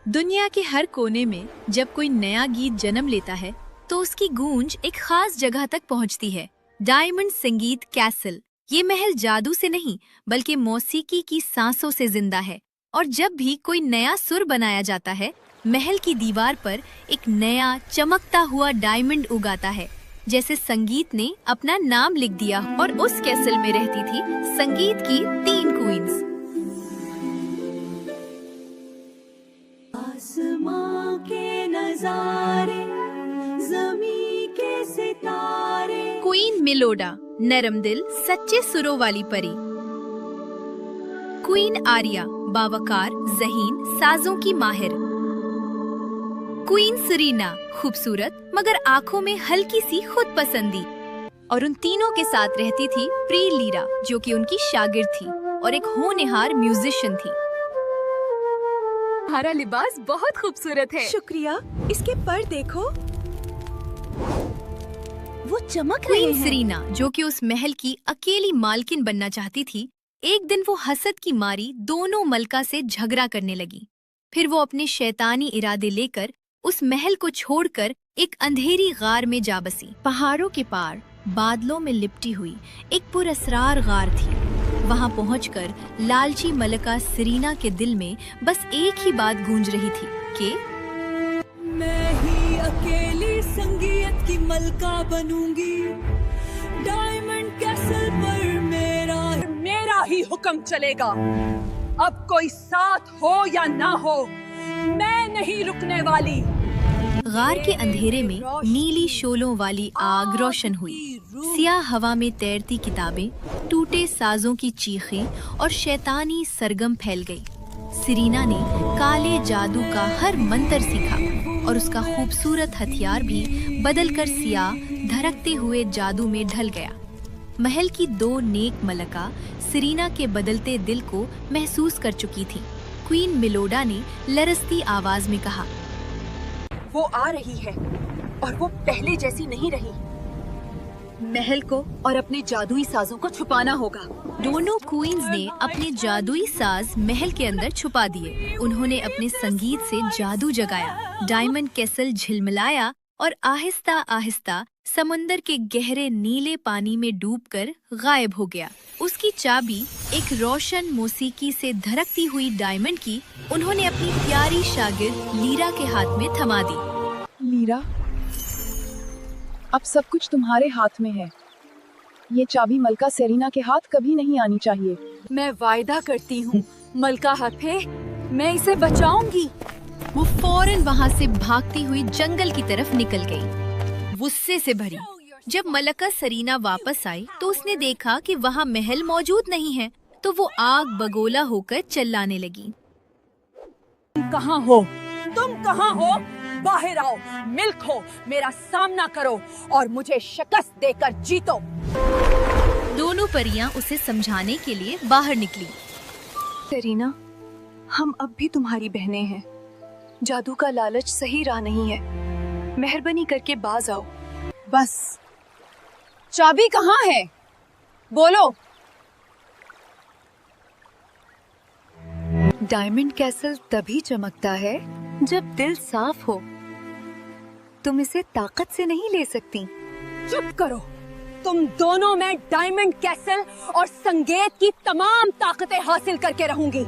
दुनिया के हर कोने में जब कोई नया गीत जन्म लेता है तो उसकी गूंज एक खास जगह तक पहुंचती है। डायमंड संगीत कैसल ये महल जादू से नहीं बल्कि मौसीकी की सांसों से जिंदा है। और जब भी कोई नया सुर बनाया जाता है, महल की दीवार पर एक नया चमकता हुआ डायमंड उगाता है, जैसे संगीत ने अपना नाम लिख दिया। और उस कैसल में रहती थी संगीत की 3 क्वींस। आसमां के नजारे, ज़मीं के सितारे। क्वीन मिलोडा, नरम दिल सच्चे सुरों वाली परी। क्वीन आर्या, बावकार ज़हीन साजों की माहिर। क्वीन सरीना, खूबसूरत मगर आंखों में हल्की सी खुद पसंदी। और उन तीनों के साथ रहती थी प्री लीरा, जो कि उनकी शागिर्द थी और एक होनहार म्यूजिशियन थी। तुम्हारा लिबास बहुत खूबसूरत है। शुक्रिया। इसके पर देखो, वो चमक रहे क्वीन हैं। सरीना, जो कि उस महल की अकेली मालकिन बनना चाहती थी, एक दिन वो हसद की मारी दोनों मलका से झगड़ा करने लगी। फिर वो अपने शैतानी इरादे लेकर उस महल को छोड़कर एक अंधेरी गार में जा बसी। पहाड़ों के पार बादलों में लिपटी हुई एक पुरअसरार गार थी। वहां पहुंचकर लालची मलका सरीना के दिल में बस एक ही बात गूंज रही थी कि मैं ही अकेली संगीत की मलका बनूंगी। डायमंड कैसल पर मेरा ही हुक्म चलेगा। अब कोई साथ हो या ना हो, मैं नहीं रुकने वाली। गार के अंधेरे में नीली शोलों वाली आग रोशन हुई। सियाह हवा में तैरती किताबें, टूटे साजों की चीखें और शैतानी सरगम फैल गई। सरीना ने काले जादू का हर मंत्र सीखा और उसका खूबसूरत हथियार भी बदलकर सियाह धड़कते हुए जादू में ढल गया। महल की 2 नेक मलका सरीना के बदलते दिल को महसूस कर चुकी थी। क्वीन मिलोडा ने लरसती आवाज में कहा, वो आ रही है और वो पहले जैसी नहीं रही। महल को और अपने जादुई साजों को छुपाना होगा। दोनों क्वींस ने अपने जादुई साज महल के अंदर छुपा दिए। उन्होंने अपने संगीत से जादू जगाया। डायमंड कैसल झिलमिलाया और आहिस्ता आहिस्ता समुंदर के गहरे नीले पानी में डूबकर गायब हो गया। उसकी चाबी एक रोशन मौसीकी से धड़कती हुई डायमंड की उन्होंने अपनी प्यारी शागिर्द लीरा के हाथ में थमा दी। लीरा, अब सब कुछ तुम्हारे हाथ में है। ये चाबी मलका सेरीना के हाथ कभी नहीं आनी चाहिए। मैं वायदा करती हूँ मलका हफे, मैं इसे बचाऊंगी। वो फौरन वहाँ से भागती हुई जंगल की तरफ निकल गई, गुस्से से भरी। जब मलका सरीना वापस आई तो उसने देखा कि वहाँ महल मौजूद नहीं है, तो वो आग बगोला होकर चिल्लाने लगी। तुम कहाँ हो? तुम कहाँ हो? बाहर आओ, मिल्को, मेरा सामना करो और मुझे शिकस्त देकर जीतो। दोनों परियां उसे समझाने के लिए बाहर निकली। सेरीना, हम अब भी तुम्हारी बहनें हैं। जादू का लालच सही राह नहीं है। मेहरबानी करके बाज आओ। बस, चाबी कहाँ है? बोलो। डायमंड कैसल तभी चमकता है जब दिल साफ हो। तुम इसे ताकत से नहीं ले सकती। चुप करो। तुम दोनों में डायमंड कैसल और संगीत की तमाम ताकतें हासिल करके रहूंगी।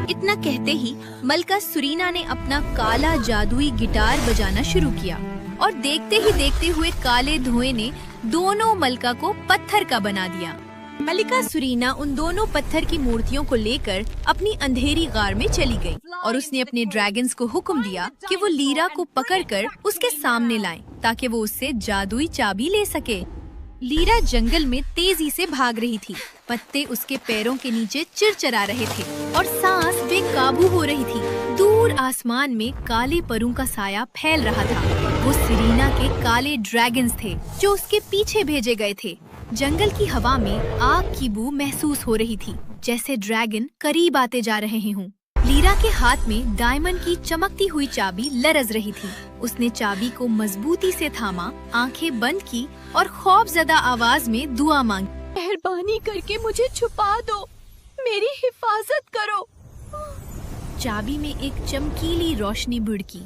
इतना कहते ही मलका सरीना ने अपना काला जादुई गिटार बजाना शुरू किया और देखते ही देखते हुए काले धुएं ने दोनों मलका को पत्थर का बना दिया। मलिका सरीना उन दोनों पत्थर की मूर्तियों को लेकर अपनी अंधेरी गार में चली गई और उसने अपने ड्रैगन्स को हुक्म दिया कि वो लीरा को पकड़कर उसके सामने लाएं ताकि वो उससे जादुई चाबी ले सके। लीरा जंगल में तेजी से भाग रही थी। पत्ते उसके पैरों के नीचे चिरचिरा रहे थे और सांस बेकाबू हो रही थी। दूर आसमान में काले परों का साया फैल रहा था। वो सरीना के काले ड्रैगन्स थे जो उसके पीछे भेजे गए थे। जंगल की हवा में आग की बू महसूस हो रही थी, जैसे ड्रैगन करीब आते जा रहे हों। लीरा के हाथ में डायमंड की चमकती हुई चाबी लरज रही थी। उसने चाबी को मजबूती से थामा, आंखें बंद की और खौफजदा आवाज में दुआ मांगी। मेहरबानी करके मुझे छुपा दो, मेरी हिफाजत करो। चाबी में एक चमकीली रोशनी भिड़की।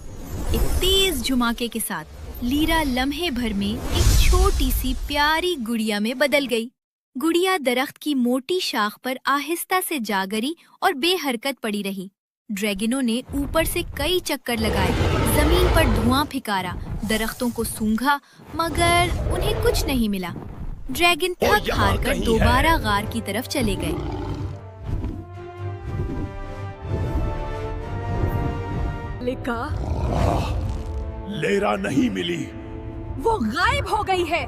एक तेज झुमाके के साथ लीरा लम्हे भर में एक छोटी सी प्यारी गुड़िया में बदल गई। गुड़िया दरख्त की मोटी शाख पर आहिस्ता से जा गिरी और बेहरकत पड़ी रही। ड्रैगनों ने ऊपर से कई चक्कर लगाए, जमीन पर धुआं फिकारा, दरख्तों को सूंघा, मगर उन्हें कुछ नहीं मिला। ड्रैगन थक हार कर दोबारा गार की तरफ चले गए। लेरा नहीं मिली। वो गायब हो गई है।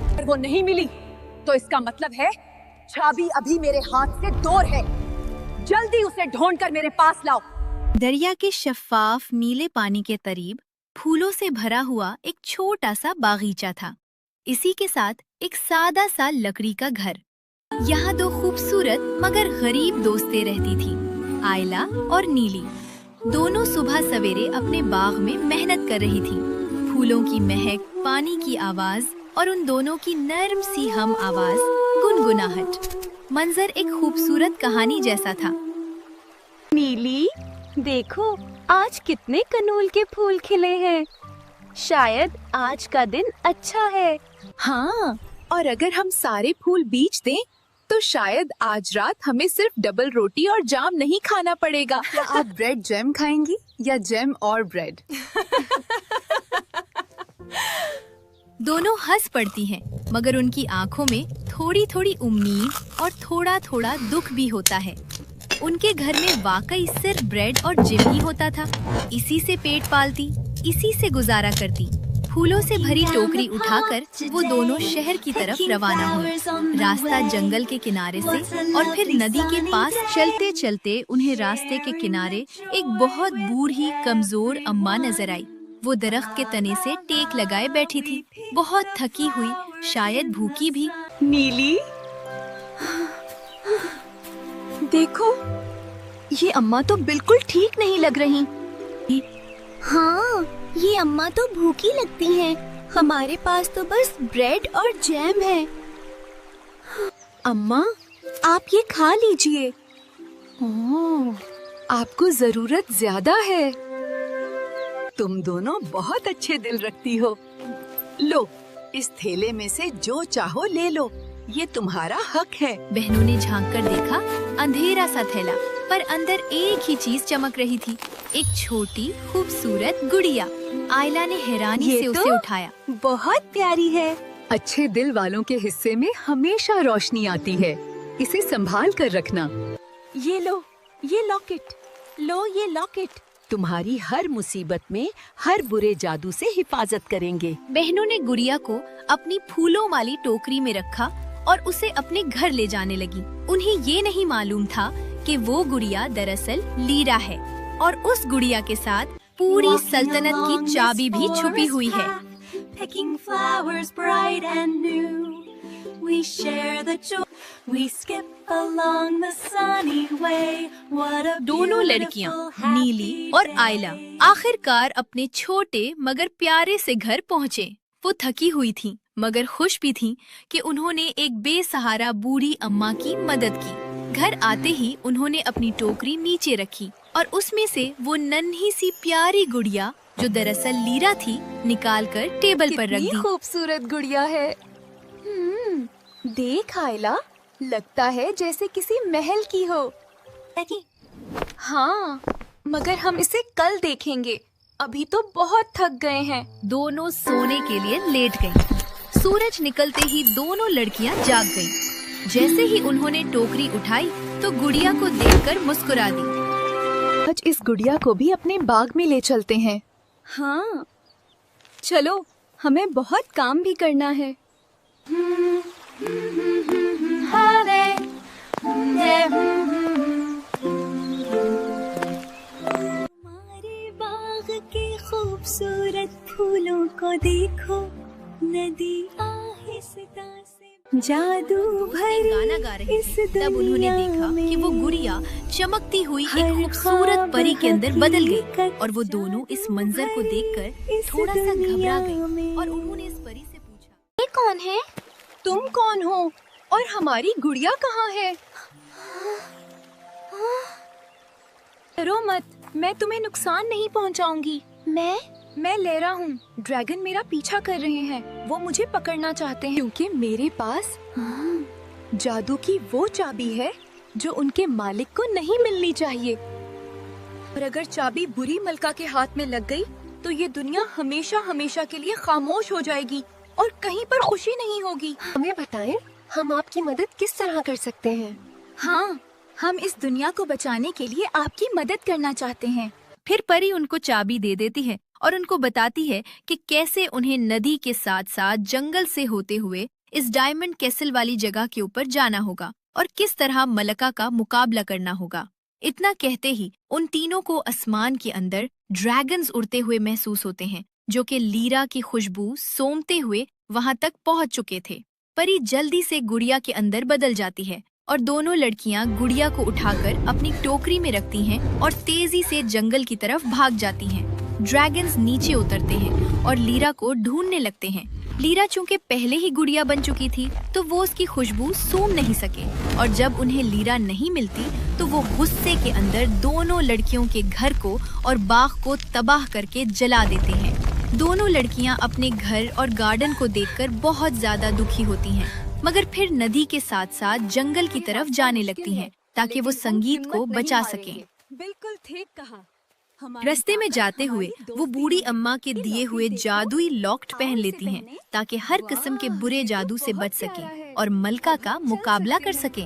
अगर वो नहीं मिली तो इसका मतलब है चाबी अभी मेरे हाथ से दूर है। जल्दी उसे ढूंढकर मेरे पास लाओ। दरिया के शफ्फाफ नीले पानी के करीब फूलों से भरा हुआ एक छोटा सा बागीचा था। इसी के साथ एक सादा सा लकड़ी का घर। यहाँ दो खूबसूरत मगर गरीब दोस्तें रहती थी, आयला और नीली। दोनों सुबह सवेरे अपने बाग में मेहनत कर रही थी। फूलों की महक, पानी की आवाज और उन दोनों की नर्म सी हम आवाज, गुनगुनाहट। मंजर एक खूबसूरत कहानी जैसा था। नीली, देखो आज कितने कनूल के फूल खिले हैं। शायद आज का दिन अच्छा है। हाँ, और अगर हम सारे फूल बीच दें तो शायद आज रात हमें सिर्फ डबल रोटी और जाम नहीं खाना पड़ेगा। क्या आप ब्रेड जैम खाएंगी या जैम और ब्रेड? दोनों हंस पड़ती हैं, मगर उनकी आंखों में थोड़ी थोड़ी उम्मीद और थोड़ा थोड़ा दुख भी होता है। उनके घर में वाकई सिर्फ ब्रेड और जैम ही होता था। इसी से पेट पालती, इसी से गुजारा करती। फूलों से भरी टोकरी उठाकर वो दोनों शहर की तरफ रवाना हुए। रास्ता जंगल के किनारे से और फिर नदी के पास चलते चलते उन्हें रास्ते के किनारे एक बहुत बूढ़ी कमजोर अम्मा नजर आई। वो दरख्त के तने से टेक लगाए बैठी थी, बहुत थकी हुई, शायद भूखी भी। नीली, देखो, ये अम्मा तो बिल्कुल ठीक नहीं लग रही। हाँ, ये अम्मा तो भूखी लगती हैं। हमारे पास तो बस ब्रेड और जैम है। अम्मा, आप ये खा लीजिए। ओह, आपको जरूरत ज्यादा है। तुम दोनों बहुत अच्छे दिल रखती हो। लो, इस थैले में से जो चाहो ले लो, ये तुम्हारा हक है। बहनों ने झांक कर देखा, अंधेरा सा थैला, पर अंदर एक ही चीज चमक रही थी, एक छोटी खूबसूरत गुड़िया। आयला ने हैरानी से उसे उठाया। बहुत प्यारी है। अच्छे दिल वालों के हिस्से में हमेशा रोशनी आती है। इसे संभाल कर रखना। ये लो, ये लॉकेट। लो, ये लॉकेट तुम्हारी हर मुसीबत में हर बुरे जादू से हिफाजत करेंगे। बहनों ने गुड़िया को अपनी फूलों वाली टोकरी में रखा और उसे अपने घर ले जाने लगी। उन्हें ये नहीं मालूम था कि वो गुड़िया दरअसल लीरा है और उस गुड़िया के साथ पूरी सल्तनत की चाबी भी छुपी हुई है। Picking flowers bright and new, we share the joy, we skip along the sunny way. What a दोनों लड़कियां, नीली और आयला, आखिरकार अपने छोटे मगर प्यारे से घर पहुँचे। वो थकी हुई थीं, मगर खुश भी थीं कि उन्होंने एक बेसहारा बूढ़ी अम्मा की मदद की। घर आते ही उन्होंने अपनी टोकरी नीचे रखी और उसमें से वो नन्ही सी प्यारी गुड़िया, जो दरअसल लीरा थी, निकालकर टेबल पर रख दी। खूबसूरत गुड़िया है। देख आयला, लगता है जैसे किसी महल की हो। हाँ, मगर हम इसे कल देखेंगे। अभी तो बहुत थक गए हैं। दोनों सोने के लिए लेट गईं। सूरज निकलते ही दोनों लड़कियां जाग गईं। जैसे ही उन्होंने टोकरी उठाई तो गुड़िया को देखकर मुस्कुरा दी। आज इस गुड़िया को भी अपने बाग में ले चलते हैं। हाँ, चलो, हमें बहुत काम भी करना है। हमारे बाग के खूबसूरत फूलों को देखो, नदी आहिस्ता से जादू भरी गाना गा रही इस थी, तब उन्होंने देखा कि वो गुड़िया चमकती हुई एक खूबसूरत परी के अंदर बदल गई और वो दोनों इस मंजर को देखकर थोड़ा सा घबरा गई और उन्होंने इस परी से पूछा, ये कौन है? तुम कौन हो और हमारी गुड़िया कहाँ है? डरो मत, मैं तुम्हें नुकसान नहीं पहुंचाऊंगी। मैं लेरा हूँ। ड्रैगन मेरा पीछा कर रहे हैं। वो मुझे पकड़ना चाहते हैं क्योंकि मेरे पास जादू की वो चाबी है जो उनके मालिक को नहीं मिलनी चाहिए। और अगर चाबी बुरी मलका के हाथ में लग गई तो ये दुनिया हमेशा हमेशा के लिए खामोश हो जाएगी और कहीं पर खुशी नहीं होगी। हमें बताएं, हम आपकी मदद किस तरह कर सकते हैं? हाँ, हम इस दुनिया को बचाने के लिए आपकी मदद करना चाहते हैं। फिर परी उनको चाबी दे देती है और उनको बताती है कि कैसे उन्हें नदी के साथ साथ जंगल से होते हुए इस डायमंड कैसल वाली जगह के ऊपर जाना होगा और किस तरह मलका का मुकाबला करना होगा। इतना कहते ही उन तीनों को आसमान के अंदर ड्रैगन्स उड़ते हुए महसूस होते हैं, जो कि लीरा की खुशबू सोमते हुए वहां तक पहुंच चुके थे। परी जल्दी से गुड़िया के अंदर बदल जाती है और दोनों लड़कियां गुड़िया को उठाकर अपनी टोकरी में रखती हैं और तेजी से जंगल की तरफ भाग जाती हैं। ड्रैगन्स नीचे उतरते हैं और लीरा को ढूंढने लगते हैं। लीरा चूंकि पहले ही गुड़िया बन चुकी थी तो वो उसकी खुशबू सूंघ नहीं सके और जब उन्हें लीरा नहीं मिलती तो वो गुस्से के अंदर दोनों लड़कियों के घर को और बाग को तबाह करके जला देते हैं। दोनों लड़कियां अपने घर और गार्डन को देखकर बहुत ज्यादा दुखी होती हैं, मगर फिर नदी के साथ साथ जंगल की तरफ जाने लगती हैं ताकि वो संगीत को बचा सकें। बिल्कुल ठीक कहा। रास्ते में जाते हुए वो बूढ़ी अम्मा के दिए हुए जादुई लॉक्ट पहन लेती हैं ताकि हर किस्म के बुरे जादू से बच सकें और मलका का मुकाबला कर सकें।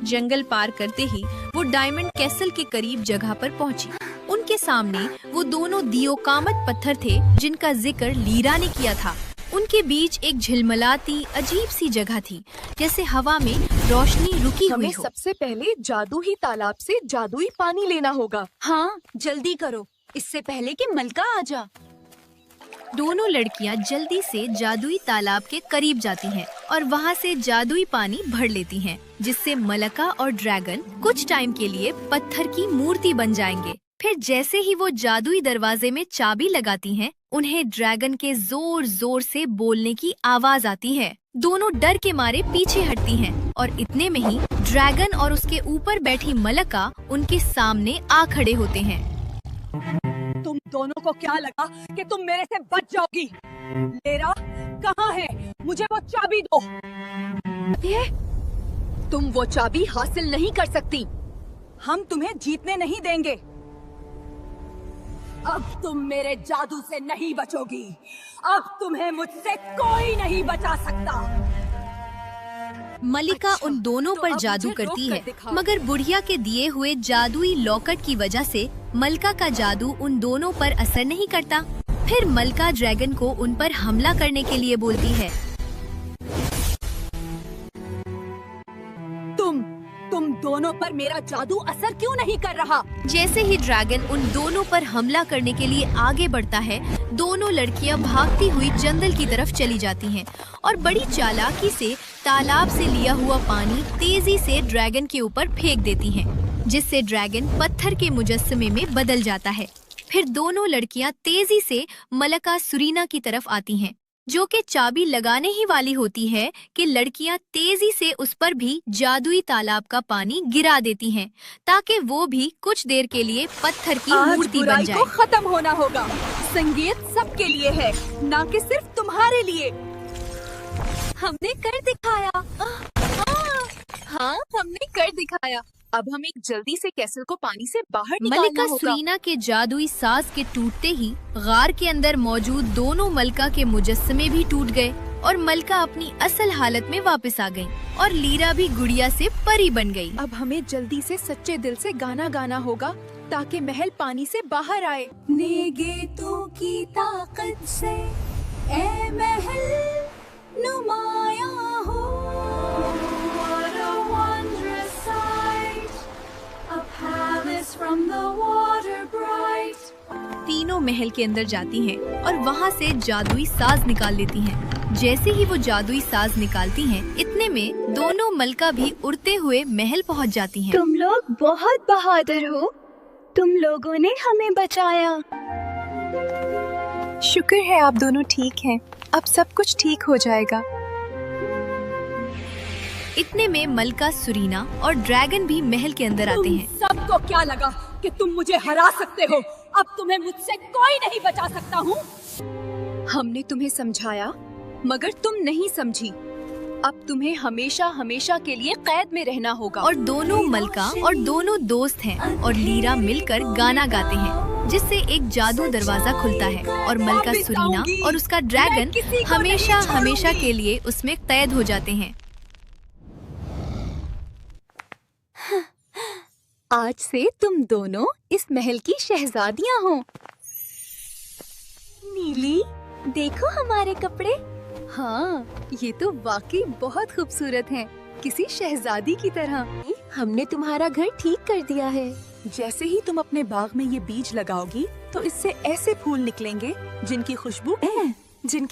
जंगल पार करते ही वो डायमंड कैसल के करीब जगह पर पहुंची। उनके सामने वो दोनों दियोकामत पत्थर थे जिनका जिक्र लीरा ने किया था। उनके बीच एक झिलमिलाती अजीब सी जगह थी, जैसे हवा में रोशनी रुकी हुई हमें हो। सबसे पहले जादू ही तालाब से जादुई पानी लेना होगा। हाँ, जल्दी करो, इससे पहले कि मलका आ जा। दोनों लड़कियां जल्दी से जादुई तालाब के करीब जाती हैं और वहां से जादुई पानी भर लेती हैं, जिससे मलका और ड्रैगन कुछ टाइम के लिए पत्थर की मूर्ति बन जाएंगे। फिर जैसे ही वो जादुई दरवाजे में चाबी लगाती हैं, उन्हें ड्रैगन के जोर जोर से बोलने की आवाज आती है। दोनों डर के मारे पीछे हटती हैं और इतने में ही ड्रैगन और उसके ऊपर बैठी मलका उनके सामने आ खड़े होते हैं। तुम दोनों को क्या लगा कि तुम मेरे से बच जाओगी? लेरा कहाँ है? मुझे वो चाबी दो। तुम वो चाबी हासिल नहीं कर सकती। हम तुम्हें जीतने नहीं देंगे। अब तुम मेरे जादू से नहीं बचोगी। अब तुम्हें मुझसे कोई नहीं बचा सकता। मलिका उन दोनों पर जादू करती है, मगर बुढ़िया के दिए हुए जादुई लॉकेट की वजह से मलका का जादू उन दोनों पर असर नहीं करता। फिर मलका ड्रैगन को उन पर हमला करने के लिए बोलती है। तुम दोनों पर मेरा जादू असर क्यों नहीं कर रहा? जैसे ही ड्रैगन उन दोनों पर हमला करने के लिए आगे बढ़ता है, दोनों लड़कियां भागती हुई जंगल की तरफ चली जाती हैं और बड़ी चालाकी से तालाब से लिया हुआ पानी तेजी से ड्रैगन के ऊपर फेंक देती हैं, जिससे ड्रैगन पत्थर के मुजस्समे में बदल जाता है। फिर दोनों लड़कियां तेजी से मलका सुरीना की तरफ आती हैं, जो कि चाबी लगाने ही वाली होती है कि लड़कियां तेजी से उस पर भी जादुई तालाब का पानी गिरा देती हैं, ताकि वो भी कुछ देर के लिए पत्थर की मूर्ति बन बुराई जाए। को खत्म होना होगा। संगीत सबके लिए है, ना कि सिर्फ तुम्हारे लिए। हमने कर दिखाया। हाँ, हमने कर दिखाया। अब हमें जल्दी से कैसल को पानी से बाहर निकालना मलिका होगा। सुरीना के जादुई साज के टूटते ही गार के अंदर मौजूद दोनों मलका के मुजस्समे भी टूट गए और मलका अपनी असल हालत में वापस आ गई और लीरा भी गुड़िया से परी बन गई। अब हमें जल्दी से सच्चे दिल से गाना गाना होगा ताकि महल पानी से बाहर आए। नेगेतों की ताकत से ए महल नुमाया हो। What a wondrous sight, a palace from the water bright. तीनों महल के अंदर जाती हैं और वहाँ से जादुई साज निकाल लेती हैं। जैसे ही वो जादुई साज निकालती हैं, इतने में दोनों मलका भी उड़ते हुए महल पहुँच जाती हैं। तुम लोग बहुत बहादुर हो। तुम लोगों ने हमें बचाया। शुक्र है आप दोनों ठीक हैं। अब सब कुछ ठीक हो जाएगा। इतने में मलका सुरीना और ड्रैगन भी महल के अंदर आते हैं। सबको क्या लगा कि तुम मुझे हरा सकते हो? अब तुम्हें मुझसे कोई नहीं बचा सकता हूँ। हमने तुम्हें समझाया मगर तुम नहीं समझी। अब तुम्हें हमेशा हमेशा के लिए कैद में रहना होगा। और दोनों मलका और दोनों दोस्त हैं और लीरा मिलकर गाना गाते हैं, जिससे एक जादू दरवाजा खुलता है और मलका सुरीना और उसका ड्रैगन हमेशा हमेशा के लिए उसमें कैद हो जाते हैं। आज से तुम दोनों इस महल की शहजादियां हो। नीली, देखो हमारे कपड़े। हाँ, ये तो वाकई बहुत खूबसूरत हैं, किसी शहजादी की तरह। हमने तुम्हारा घर ठीक कर दिया है। जैसे ही तुम अपने बाग में ये बीज लगाओगी तो इससे ऐसे फूल निकलेंगे जिनकी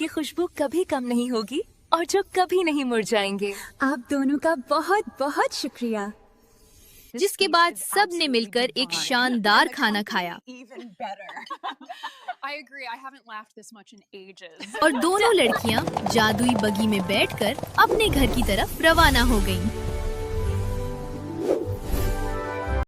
खुशबू कभी कम नहीं होगी और जो कभी नहीं मुरझाएंगे। आप दोनों का बहुत बहुत शुक्रिया। जिसके बाद सब ने मिलकर एक शानदार खाना खाया I agree. I haven't laughed this much in ages. और दोनों लड़कियां जादुई बगी में बैठकर अपने घर की तरफ रवाना हो गईं।